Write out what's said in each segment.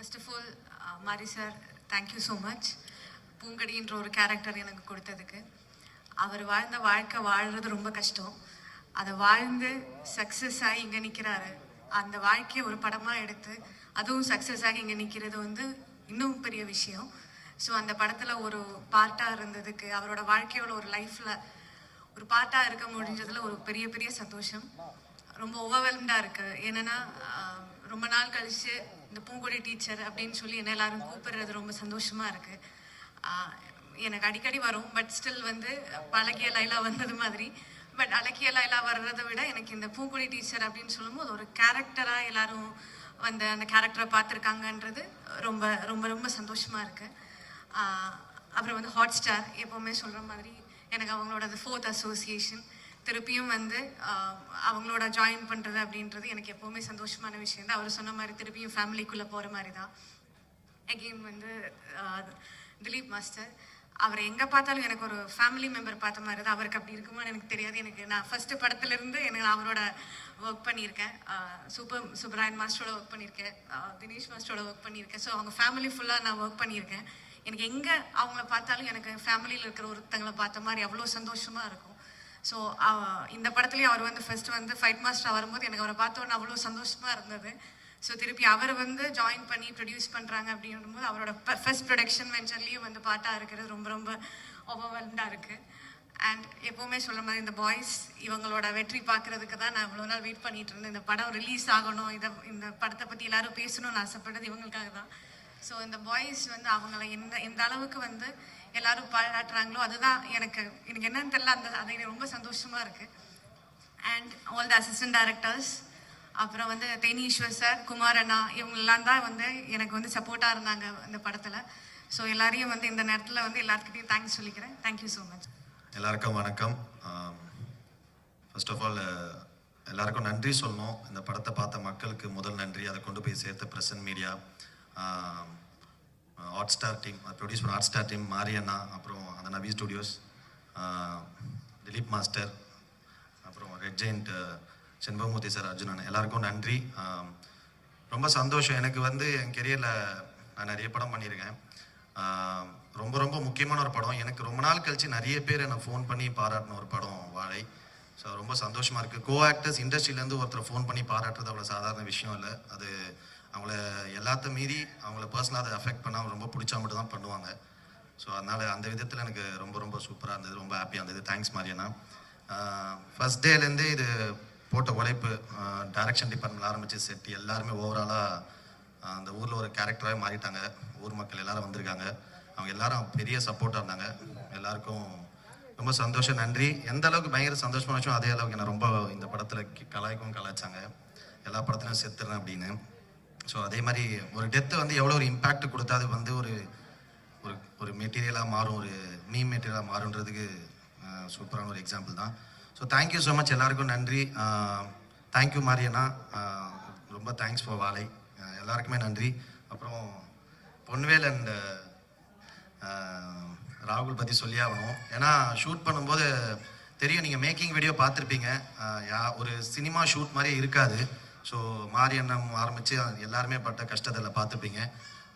First of all, Mari sir, thank you so much. பூங்கடின்ற ஒரு character எனக்கு கொடுத்ததுக்கு. அவர் வாழ்ந்த வாழ்க்கை வாழ்றது ரொம்ப கஷ்டம். அதை வாழ்ந்து சக்ஸஸ் ஆகி இங்கே நிற்கிறாரு. அந்த வாழ்க்கையை ஒரு படமாக எடுத்து அதுவும் சக்ஸஸ் ஆகி இங்கே நிற்கிறது வந்து இன்னும் பெரிய விஷயம். ஸோ அந்த படத்தில் ஒரு பார்ட்டாக இருந்ததுக்கு, அவரோட வாழ்க்கையோட ஒரு லைஃப்பில் ஒரு பார்ட்டாக இருக்க முடிஞ்சதில் ஒரு பெரிய பெரிய சந்தோஷம். ரொம்ப ஓவர்வெல்ம்டாக இருக்குது. என்னென்னா ரொம்ப நாள் கழித்து இந்த பூங்கொடி டீச்சர் அப்படின்னு சொல்லி என்ன எல்லாரும் கூப்பிடுறது ரொம்ப சந்தோஷமாக இருக்குது. எனக்கு அடிக்கடி வரும், பட் ஸ்டில் வந்து பழகிய லைலா வந்தது மாதிரி. பட் அழகிய லைலா வர்றதை விட எனக்கு இந்த பூங்கொடி டீச்சர் அப்படின்னு சொல்லும்போது ஒரு கேரக்டராக எல்லாரும் வந்து அந்த கேரக்டரை பார்த்துருக்காங்கன்றது ரொம்ப ரொம்ப ரொம்ப சந்தோஷமாக இருக்குது. அப்புறம் வந்து ஹாட் ஸ்டார் எப்போவுமே சொல்கிற மாதிரி எனக்கு அவங்களோட 4th அசோசியேஷன் திருப்பியும் வந்து அவங்களோட ஜாயின் பண்ணுறது அப்படின்றது எனக்கு எப்போவுமே சந்தோஷமான விஷயம் தான். அவர் சொன்ன மாதிரி திருப்பியும் ஃபேமிலிக்குள்ளே போகிற மாதிரி தான். அகெயின் வந்து திலீப் மாஸ்டர், அவர் எங்கே பார்த்தாலும் எனக்கு ஒரு ஃபேமிலி மெம்பர் பார்த்த மாதிரி தான். அவருக்கு அப்படி இருக்குமான்னு எனக்கு தெரியாது. எனக்கு நான் ஃபஸ்ட்டு படத்துலேருந்து எனக்கு அவரோட ஒர்க் பண்ணியிருக்கேன். சுப்ராயன் மாஸ்டரோட ஒர்க் பண்ணியிருக்கேன், தினேஷ் மாஸ்டரோட ஒர்க் பண்ணியிருக்கேன். ஸோ அவங்க ஃபேமிலி ஃபுல்லாக நான் ஒர்க் பண்ணியிருக்கேன். எனக்கு எங்கே அவங்கள பார்த்தாலும் எனக்கு ஃபேமிலியில் இருக்கிற ஒருத்தங்களை பார்த்த மாதிரி அவ்வளோ சந்தோஷமாக இருக்கும். ஸோ இந்த படத்துலேயும் அவர் வந்து ஃபர்ஸ்ட் வந்து ஃபைட் மாஸ்டர் வரும்போது எனக்கு அவரை பார்த்தோன்னே அவ்வளோ சந்தோஷமாக இருந்தது. ஸோ திருப்பி அவர் வந்து ஜாயின் பண்ணி ப்ரொடியூஸ் பண்ணுறாங்க அப்படின்னும்போது அவரோட ஃபர்ஸ்ட் ப்ரொடக்ஷன் வெஞ்சர்லேயும் வந்து பாட்டாக இருக்கிறது ரொம்ப ரொம்ப ஓவர்வெல்ம்டாக இருக்குது. அண்ட் எப்போவுமே சொல்கிற மாதிரி இந்த பாய்ஸ் இவங்களோட வெற்றி பார்க்குறதுக்கு தான் நான் இவ்வளோ நாள் வெயிட் பண்ணிகிட்டு இருந்தேன். இந்த படம் ரிலீஸ் ஆகணும், இந்த படத்தை பற்றி எல்லாரும் பேசணும்னு ஆசைப்பட்டது இவங்களுக்காக தான். ஸோ இந்த பாய்ஸ் வந்து அவங்கள எந்த அளவுக்கு வந்து எல்லாரும் பாராட்டுறாங்களோ அதுதான் எனக்கு என்னன்னு தெரியல, அது எனக்கு ரொம்ப சந்தோஷமாக இருக்குது. And all the assistant directors, அப்புறம் வந்து தேனீஸ்வர் சார், குமார் அண்ணா, இவங்கெல்லாம் தான் வந்து எனக்கு வந்து சப்போர்ட்டாக இருந்தாங்க இந்த படத்தில். ஸோ எல்லாரையும் வந்து இந்த நேரத்தில் வந்து எல்லாருக்கிட்டையும் தேங்க்ஸ் சொல்லிக்கிறேன். Thank you so much. எல்லாருக்கும் வணக்கம். ஃபர்ஸ்ட் ஆஃப் ஆல் எல்லாருக்கும் நன்றி சொல்லணும். இந்த படத்தை பார்த்த மக்களுக்கு முதல் நன்றி. அதை கொண்டு போய் சேர்த்த present media, hot star team, produce பண்ண ஹாட் ஸ்டார் டீம், மாரி அண்ணா, அப்புறம் அந்த நவி ஸ்டுடியோஸ், திலீப் மாஸ்டர், அப்புறம் red giant Shenbagamoorthy sir, Arjunan, எல்லாருக்கும் நன்றி. ரொம்ப சந்தோஷம். எனக்கு வந்து என் கெரியரில் நான் நிறைய படம் பண்ணியிருக்கேன். ரொம்ப ரொம்ப முக்கியமான ஒரு படம். எனக்கு ரொம்ப நாள் கழித்து நிறைய பேர் என்னை ஃபோன் பண்ணி பாராட்டின ஒரு படம் வாழை. ஸோ ரொம்ப சந்தோஷமாக இருக்குது. கோ ஆக்டர்ஸ் இண்டஸ்ட்ரியிலேருந்து ஒருத்தர் ஃபோன் பண்ணி பாராட்டுறது அவ்வளோ சாதாரண விஷயம் இல்லை. அது அவங்கள எல்லாத்த மீறி அவங்கள பர்சனலாக அதை அஃபெக்ட் பண்ண ரொம்ப பிடிச்சா மட்டும் தான் பண்ணுவாங்க. ஸோ அதனால் அந்த விதத்தில் எனக்கு ரொம்ப ரொம்ப சூப்பராக இருந்தது, ரொம்ப ஹாப்பியாக இருந்தது. தேங்க்ஸ் மாரியண்ணா. ஃபர்ஸ்ட் டேலேருந்தே இது போட்ட உழைப்பு, டைரக்ஷன் டிபார்ட்மெண்ட் ஆரம்பித்து செட் எல்லாருமே ஓவராலாக அந்த ஊரில் ஒரு கேரக்டராகவே மாறிட்டாங்க. ஊர் மக்கள் எல்லாரும் வந்திருக்காங்க. அவங்க எல்லாரும் பெரிய சப்போர்ட்டாக இருந்தாங்க. எல்லாருக்கும் ரொம்ப சந்தோஷம், நன்றி. எந்த அளவுக்கு பயங்கர சந்தோஷமாக வச்சோம் அதே அளவுக்கு என்ன ரொம்ப இந்த படத்தில் கலாய்ச்சாங்க. எல்லா படத்துலையும் செத்துறேன் அப்படின்னு. ஸோ அதே மாதிரி ஒரு டெத்து வந்து எவ்வளோ ஒரு இம்பேக்ட் கொடுத்தா அது வந்து ஒரு ஒரு மெட்டீரியலாக மாறும், ஒரு மீம் மெட்டீரியலாக மாறுன்றதுக்கு சூப்பரான ஒரு எக்ஸாம்பிள் தான். ஸோ தேங்க்யூ ஸோ மச், எல்லாருக்கும் நன்றி. தேங்க்யூ மாரியண்ணா, ரொம்ப தேங்க்ஸ் ஃபார் வாழை. எல்லாருக்குமே நன்றி. அப்புறம் பொன்வேல் அண்ட் ராகுல் பற்றி சொல்லி ஆகணும். ஏன்னா ஷூட் பண்ணும்போது தெரியும், நீங்கள் மேக்கிங் வீடியோ பார்த்துருப்பீங்க, ஒரு சினிமா ஷூட் மாதிரியே இருக்காது. ஸோ மாரியண்ணம் ஆரம்பித்து எல்லாருமே பட்ட கஷ்டத்தில் பார்த்துப்பீங்க.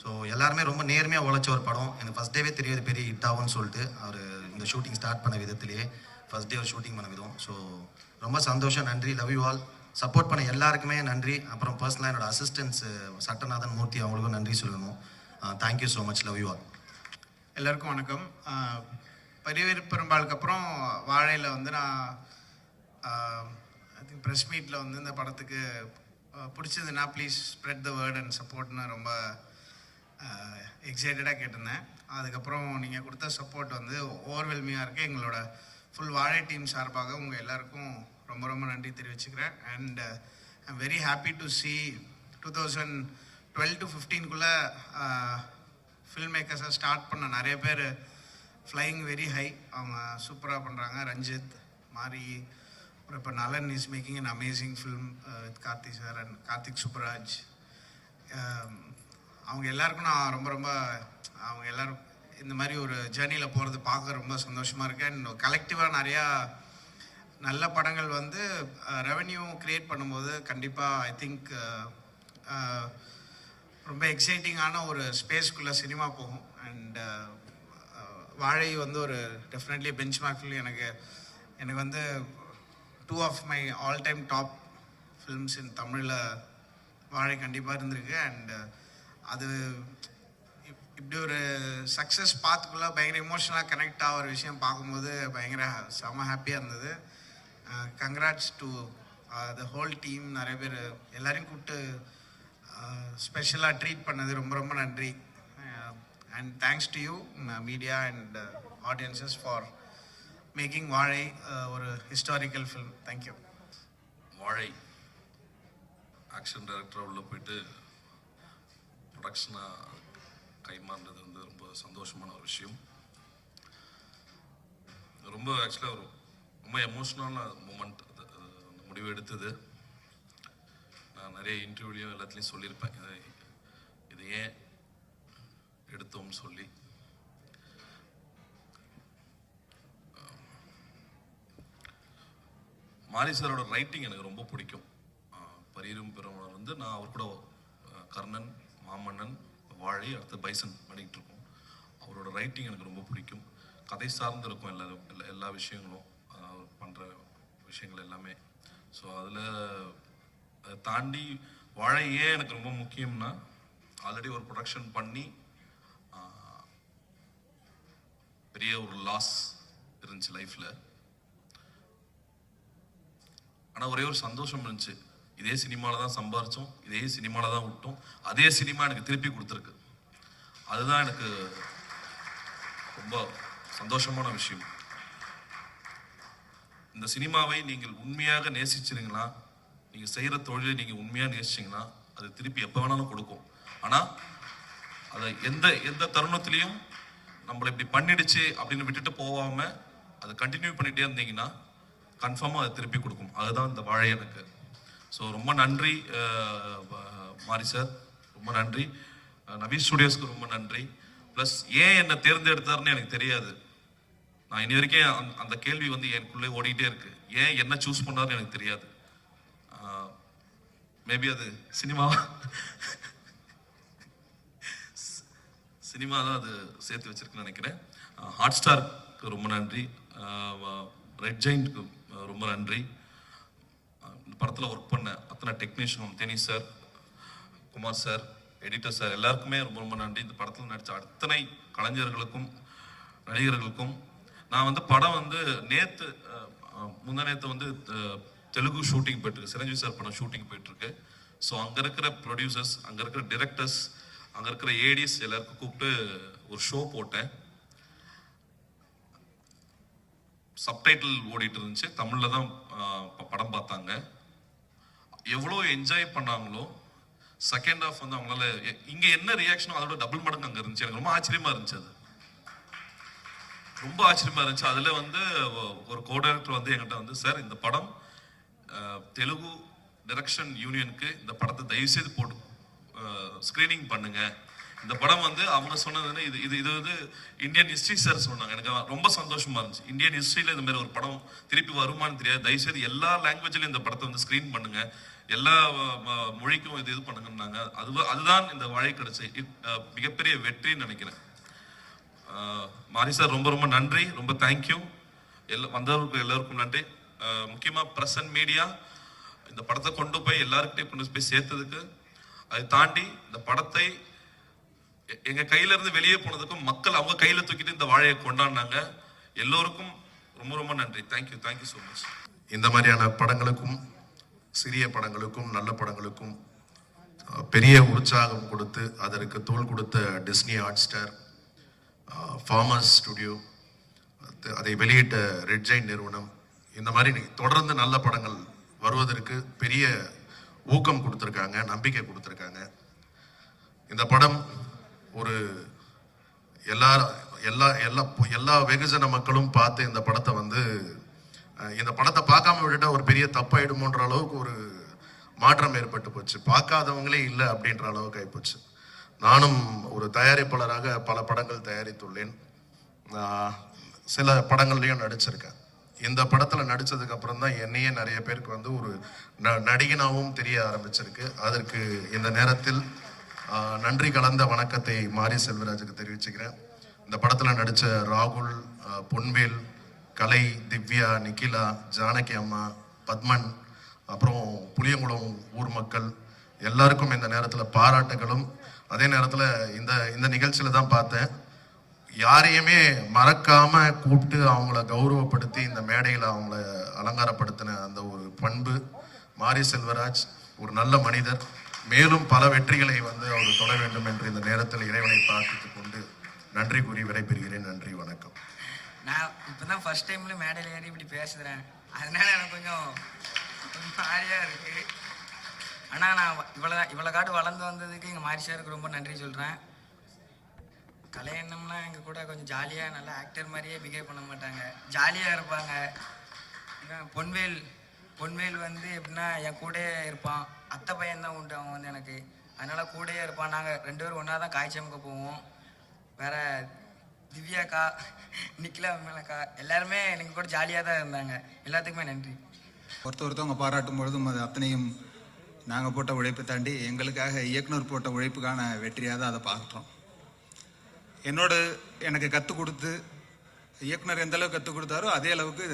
ஸோ எல்லாருமே ரொம்ப நேர்மையாக உழைச்ச ஒரு படம். எனக்கு ஃபஸ்ட் டேவே தெரியாது பெரிய ஹிட் ஆகும்னு சொல்லிட்டு. அவர் இந்த ஷூட்டிங் ஸ்டார்ட் பண்ண விதத்துலேயே ஃபஸ்ட் டே ஒரு ஷூட்டிங் பண்ண விதம். ஸோ ரொம்ப சந்தோஷம், நன்றி. Love you all. சப்போர்ட் பண்ண எல்லாருக்குமே நன்றி. அப்புறம் பர்சனலாக என்னோட அசிஸ்டன்ஸ் சட்டநாதன் மூர்த்தி, அவங்களுக்கும் நன்றி சொல்லணும். Thank you so much. Love you all. எல்லாருக்கும் வணக்கம். பெரியவர் பெரும்பாலுக்கு அப்புறம் வாழையில் வந்து நான் ஐ திங்க் ப்ரெஸ் மீட்டில் வந்து இந்த படத்துக்கு பிடிச்சதுன்னா please spread the word and சப்போர்ட்னு ரொம்ப எக்ஸைட்டடாக கேட்டிருந்தேன். அதுக்கப்புறம் நீங்கள் கொடுத்த சப்போர்ட் வந்து ஓவர்வெல்மிங்காக இருக்குது. எங்களோட ஃபுல் வாழை டீம் சார்பாக உங்கள் எல்லாருக்கும் ரொம்ப ரொம்ப நன்றி தெரிவிச்சுக்கிறேன். And I'm very happy to see 2012 to 15 film மேக்கர்ஸை ஸ்டார்ட் பண்ண நிறைய பேர் ஃப்ளையிங் வெரி ஹை. அவங்க சூப்பராக பண்ணுறாங்க. ரஞ்சித் மாரி, அப்புறம் இப்போ Nalan is making an amazing film with Karthik sir and Karthik Subbaraj. அவங்க எல்லாருக்கும் நான் ரொம்ப ரொம்ப அவங்க எல்லோரும் இந்த மாதிரி ஒரு ஜேர்னியில் போகிறது பார்க்க ரொம்ப சந்தோஷமாக இருக்கேன். அண்ட் கலெக்டிவாக நிறையா நல்ல படங்கள் வந்து ரெவென்யூ க்ரியேட் பண்ணும்போது கண்டிப்பாக ஐ திங்க் ரொம்ப எக்ஸைட்டிங்கான ஒரு ஸ்பேஸ்க்குள்ளே சினிமா போகும். அண்ட் வாழை வந்து ஒரு டெஃபினெட்லி பெஞ்ச் மார்க் ஃபில்ம். எனக்கு வந்து 2 of my all time top films இன் தமிழில் வாழை கண்டிப்பாக இருந்திருக்கு. அண்ட் அது இப்படி ஒரு சக்ஸஸ் பாத்துக்குள்ளே பயங்கர எமோஷனலாக கனெக்ட் ஆகிற விஷயம் பார்க்கும்போது பயங்கர செம ஹாப்பியாக இருந்தது. Congrats to the whole team. நிறைய பேர் எல்லாரையும் கூப்பிட்டு ஸ்பெஷலாக ட்ரீட் பண்ணது ரொம்ப ரொம்ப நன்றி. And thanks to you media and audiences for making வாழை ஒரு ஹிஸ்டாரிக்கல் ஃபில்ம். தேங்க்யூ. வாழை ஆக்ஷன் டைரக்டராக உள்ளே போயிட்டு ப்ரொடக்ஷனாக கைமாறுறது வந்து ரொம்ப சந்தோஷமான ஒரு விஷயம். ரொம்ப ஆக்சுவலாக ஒரு ரொம்ப எமோஷ்னலான மூமெண்ட் அது அந்த முடிவு எடுத்தது. நான் நிறைய இன்டர்வியூலையும் எல்லாத்துலேயும் சொல்லியிருப்பேன் இது ஏன் எடுத்தோம்னு சொல்லி. மாரி சாரோட ரைட்டிங் எனக்கு ரொம்ப பிடிக்கும். பரீரும் பெருமாள் வந்து நான் அவர் கூட கர்ணன், மாமன்னன், வாழை, அடுத்து பைசன் பண்ணிக்கிட்டு இருக்கோம். அவரோட ரைட்டிங் எனக்கு ரொம்ப பிடிக்கும். கதை சார்ந்து இருக்கும் எல்லா விஷயங்களும், அவர் பண்ணுற விஷயங்கள் எல்லாமே. ஸோ அதில் அதை தாண்டி வாழை ஏன் எனக்கு ரொம்ப முக்கியம்னா, ஆல்ரெடி ஒரு ப்ரொடக்ஷன் பண்ணி பெரிய ஒரு லாஸ் இருந்துச்சு லைஃப்பில். ஆனால் ஒரே ஒரு சந்தோஷம் இருந்துச்சு, இதே சினிமாவில் தான் சம்பாரித்தோம், இதே சினிமாவில் தான் விட்டோம், அதே சினிமா எனக்கு திருப்பி கொடுத்துருக்கு. அதுதான் எனக்கு ரொம்ப சந்தோஷமான விஷயம். இந்த சினிமாவை நீங்கள் உண்மையாக நேசிச்சிருங்களா, நீங்கள் செய்கிற தொழிலை நீங்கள் உண்மையாக நேசிச்சிங்கன்னா அது திருப்பி எப்போ வேணாலும் கொடுக்கும். ஆனால் அதை எந்த தருணத்துலேயும் நம்மளை இப்படி பண்ணிடுச்சு அப்படின்னு விட்டுட்டு போகாமல் அதை கண்டினியூ பண்ணிகிட்டே இருந்தீங்கன்னா கன்ஃபார்மாக அதை திருப்பி கொடுக்கும். அதுதான் இந்த வாழை எனக்கு. ஸோ ரொம்ப நன்றி மாரி சார், ரொம்ப நன்றி. நவீஸ் ஸ்டுடியோஸ்க்கு ரொம்ப நன்றி. ப்ளஸ் ஏன் என்னை தேர்ந்தெடுத்தாருன்னு எனக்கு தெரியாது. நான் இனி வரைக்கும் அந்த கேள்வி வந்து எனக்குள்ளே ஓடிக்கிட்டே இருக்கு. ஏன் என்ன சூஸ் பண்ணாருன்னு எனக்கு தெரியாது. மேபி அது சினிமா தான் அது சேர்த்து வச்சிருக்குன்னு நினைக்கிறேன். ஹாட் ஸ்டாருக்கு ரொம்ப நன்றி. ரெட் ஜெயின்ட்க்கு ரொம்ப நன்றி. இந்த படத்தில் ஒர்க் பண்ண அத்தனை டெக்னீஷியனும், Theni sir, Kumar sir, editor sir, எல்லாருக்குமே ரொம்ப ரொம்ப நன்றி. இந்த படத்தில் நடித்த அத்தனை கலைஞர்களுக்கும் நடிகர்களுக்கும். நான் வந்து படம் வந்து முந்தா நேற்று வந்து தெலுங்கு ஷூட்டிங் போயிட்டுருக்கு, சிரஞ்சீவி சார் படம் ஷூட்டிங் போயிட்டுருக்கு. ஸோ அங்கே இருக்கிற ப்ரொடியூசர்ஸ், அங்கே இருக்கிற டிரெக்டர்ஸ், அங்கே இருக்கிற ஏடிஸ் எல்லாருக்கும் கூப்பிட்டு ஒரு ஷோ போட்டேன். சப்டைட்டில் ஓடிட்டு இருந்துச்சு, தமிழில் தான் படம் பார்த்தாங்க. எவ்வளோ என்ஜாய் பண்ணாங்களோ, செகண்ட் ஹாஃப் வந்து அவங்களால இங்கே என்ன ரியாக்ஷனோ அதோட டபுள் மடங்கு அங்கே இருந்துச்சு. எனக்கு ரொம்ப ஆச்சரியமாக இருந்துச்சு. அது ரொம்ப ஆச்சரியமாக இருந்துச்சு. அதில் வந்து ஒரு கோ டைரக்டர் வந்து என்கிட்ட வந்து, சார் இந்த படம் தெலுங்கு டைரக்ஷன் யூனியனுக்கு இந்த படத்தை தயவுசெய்து போட்டு ஸ்க்ரீனிங் பண்ணுங்க. இந்த படம் வந்து அவங்க சொன்னது இது வந்து இந்தியன் ஹிஸ்ட்ரி சார் சொன்னாங்க. எனக்கு ரொம்ப சந்தோஷமா இருந்துச்சு. இந்தியன் ஹிஸ்ட்ரியில இந்த மாதிரி ஒரு படம் திருப்பி வருமானு தெரியாது, தயவுசெய்து எல்லா லாங்குவேஜ்லையும் இந்த படத்தை வந்து ஸ்க்ரீன் பண்ணுங்க, எல்லா மொழிக்கும் இது பண்ணுங்கன்னாங்க. அதுதான் இந்த வாழை கிடைச்ச மிகப்பெரிய வெற்றின்னு நினைக்கிறேன். மாரி சார் ரொம்ப ரொம்ப நன்றி, ரொம்ப தேங்க்யூ. வந்தவர்களுக்கு எல்லாருக்கும் நன்றி. முக்கியமா பிரஸ் அண்ட் மீடியா இந்த படத்தை கொண்டு போய் எல்லாருக்கிட்டையும் கொண்டு போய் சேர்த்ததுக்கு, அதை தாண்டி இந்த படத்தை எங்க கையில இருந்து வெளியே போனதுக்கும் மக்கள் அவங்க கையில தூக்கிட்டு இந்த வாழையை கொண்டாடினாங்க. எல்லோருக்கும் ரொம்ப ரொம்ப நன்றி. Thank you so much. இந்த மாதிரியான படங்களுக்கும் சிறிய படங்களுக்கும் நல்ல படங்களுக்கும் பெரிய உற்சாகம் கொடுத்து அதற்கு தோள் கொடுத்த Disney hot star, farmers studio, அதை வெளியிட்ட ரெட் ஜெயிண்ட் நிறுவனம், இந்த மாதிரி தொடர்ந்து நல்ல படங்கள் வருவதற்கு பெரிய ஊக்கம் கொடுத்துருக்காங்க, நம்பிக்கை கொடுத்துருக்காங்க. இந்த படம் ஒரு எல்லா வெகுஜன மக்களும் பார்த்து இந்த படத்தை பார்க்காம விட்டுட்டா ஒரு பெரிய தப்பாயிடுமோன்ற அளவுக்கு ஒரு மாற்றம் ஏற்பட்டு போச்சு. பார்க்காதவங்களே இல்லை அப்படின்ற அளவுக்கு ஆகிப்போச்சு. நானும் ஒரு தயாரிப்பாளராக பல படங்கள் தயாரித்துள்ளேன், சில படங்கள்லையும் நடிச்சிருக்கேன். இந்த படத்தில் நடித்ததுக்கு அப்புறம் தான் என்னையே நிறைய பேருக்கு ஒரு நடிகனாகவும் தெரிய ஆரம்பிச்சிருக்கு. அதற்கு இந்த நேரத்தில் நன்றி கலந்த வணக்கத்தை மாரி செல்வராஜுக்கு தெரிவிச்சுக்கிறேன். இந்த படத்தில் நடித்த ராகுல், பொன்வேல், கலை, திவ்யா, நிக்கிலா, ஜானகி அம்மா, பத்மன், அப்புறம் புளியங்குளம் ஊர் மக்கள் எல்லாருக்கும் இந்த நேரத்தில் பாராட்டுகளும். அதே நேரத்தில் இந்த நிகழ்ச்சியில் தான் பார்த்தேன், யாரையுமே மறக்காம கூப்பிட்டு அவங்கள கௌரவப்படுத்தி இந்த மேடையில் அவங்கள அலங்காரப்படுத்தின அந்த ஒரு பண்பு. மாரி செல்வராஜ் ஒரு நல்ல மனிதர், மேலும் பல வெற்றிகளை அவர் தொட வேண்டும் என்று இந்த நேரத்தில் இறைவனை பிரார்த்தித்துக் கொண்டு நன்றி கூறி விடைபெறுகிறேன். நன்றி, வணக்கம். நான் இப்போ தான் ஃபர்ஸ்ட் டைம்ல மேடையில் ஏறி இப்படி பேசுகிறேன், அதனால எனக்கு கொஞ்சம் மாதிரியாக இருக்குது. ஆனால் நான் இவ்வளோ காடு வளர்ந்து வந்ததுக்கு எங்கள் மாரி சாருக்கு ரொம்ப நன்றி சொல்கிறேன். கலையண்ணம்னா எங்கள் கூட கொஞ்சம் ஜாலியாக நல்லா ஆக்டர் மாதிரியே பிஹேவ் பண்ண மாட்டாங்க, ஜாலியாக இருப்பாங்க. பொன்வேல் எப்படின்னா என் கூடயே இருப்பான், அத்தை பையன்தான் உண்டு அவன் எனக்கு, அதனால் கூடயே இருப்பான். நாங்கள் 2 பேரும் ஒன்றா தான் காய்ச்சமுக்க போவோம். வேறு திவ்யாக்கா, நிக்கிலா, மேலக்கா எல்லாருமே எனக்கு கூட ஜாலியாக தான் இருந்தாங்க. எல்லாத்துக்குமே நன்றி. ஒருத்தவங்க பாராட்டும் பொழுதும் அது அத்தனையும் நாங்கள் போட்ட உழைப்பை தாண்டி எங்களுக்காக இயக்குனர் போட்ட உழைப்புக்கான வெற்றியாக தான் அதை பார்க்குறோம். எனக்கு கற்றுக் கொடுத்து இயக்குனர் எந்த அளவுக்கு கற்றுக் கொடுத்தாரோ அதே அளவுக்கு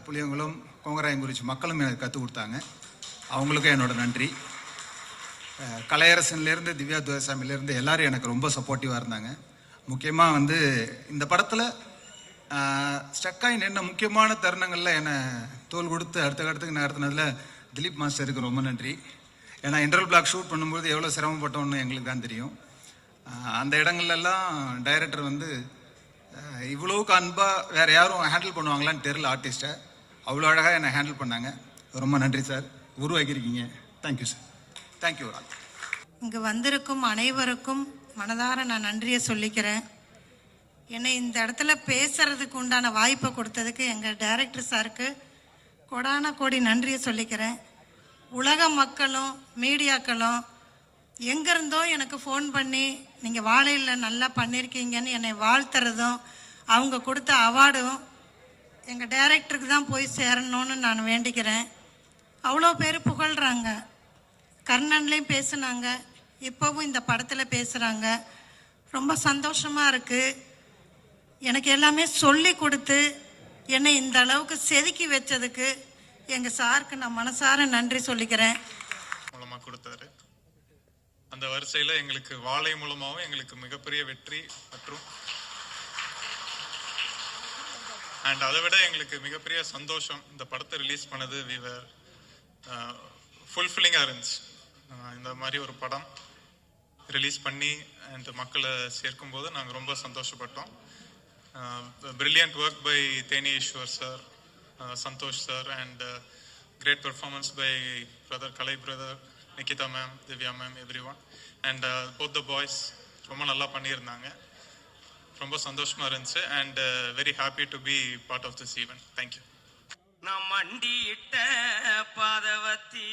புளியங்குளம், கோங்கராயங்குறிச்சி மக்களும் எனக்கு கற்றுக் கொடுத்தாங்க. அவங்களுக்கும் என்னோட நன்றி. கலையரசன்லேருந்து திவ்யா துரைசாமிலேருந்து எல்லாரும் எனக்கு ரொம்ப சப்போர்ட்டிவாக இருந்தாங்க. முக்கியமாக இந்த படத்தில் ஸ்டக்காகி நின்ன முக்கியமான தருணங்களில் என்னை தோல் கொடுத்து அடுத்த கட்டத்துக்கு நகர்த்தினதில் திலீப் மாஸ்டருக்கு ரொம்ப நன்றி. ஏன்னா இன்டர்வல் பிளாக் ஷூட் பண்ணும்போது எவ்வளோ சிரமப்பட்டோன்னு எங்களுக்கு தான் தெரியும். அந்த இடங்கள்லாம் டைரக்டர் இவ்வளோவுக்கு அன்பாக வேறு யாரும் ஹேண்டில் பண்ணுவாங்களான்னு தெரியல ஆர்டிஸ்ட்டை, அவ்வளோ அழகாக என்னை ஹேண்டில் பண்ணாங்க. ரொம்ப நன்றி சார், உருவாக்கியிருக்கீங்க. Thank you sir, thank you. இங்கு வந்திருக்கும் அனைவருக்கும் மனதார நான் நன்றியை சொல்லிக்கிறேன். என்னை இந்த இடத்துல பேசுறதுக்கு உண்டான வாய்ப்பை கொடுத்ததுக்கு எங்கள் டைரக்டர் சாருக்கு கோடான கோடி நன்றியை சொல்லிக்கிறேன். உலக மக்களும் மீடியாக்களும் எங்கேருந்தோ எனக்கு ஃபோன் பண்ணி நீங்கள் வாழையில் நல்லா பண்ணியிருக்கீங்கன்னு என்னை வாழ்த்துறதும் அவங்க கொடுத்த அவார்டும் எங்கள் டைரக்டருக்கு தான் போய் சேரணும்னு நான் வேண்டிக்கிறேன். அவ்வளோ பேர் புகழ்கிறாங்க, கர்ணன்லேயும் பேசுனாங்க, இப்போவும் இந்த படத்தில் பேசுகிறாங்க. ரொம்ப சந்தோஷமாக இருக்குது. எனக்கு எல்லாமே சொல்லி கொடுத்து என்னை இந்த அளவுக்கு செதுக்கி வச்சதுக்கு எங்கள் சாருக்கு நான் மனசார நன்றி சொல்லிக்கிறேன். மூலமாக கொடுத்தாரு. அந்த வரிசையில் எங்களுக்கு வாழை மூலமாகவும் எங்களுக்கு மிகப்பெரிய வெற்றி மற்றும் அதை விட எங்களுக்கு மிகப்பெரிய சந்தோஷம் இந்த படத்தை ரிலீஸ் பண்ணது. வீவர் ஃபுல்ஃபில்லிங்காக இருந்துச்சு. இந்த மாதிரி ஒரு படம் ரிலீஸ் பண்ணி அண்ட் மக்களை சேர்க்கும்போது நாங்கள் ரொம்ப சந்தோஷப்பட்டோம். Brilliant work by Teni Ishwar sir, Santosh sir, and great performance by brother Kalai brother, Nikita ma'am, Divya ma'am, everyone, and both the boys ரொம்ப நல்லா பண்ணியிருந்தாங்க. ரொம்ப சந்தோஷமா இருந்துச்சு and very happy to be part of this event. Thank you. நான் மண்டியிட்ட பாதவத்தி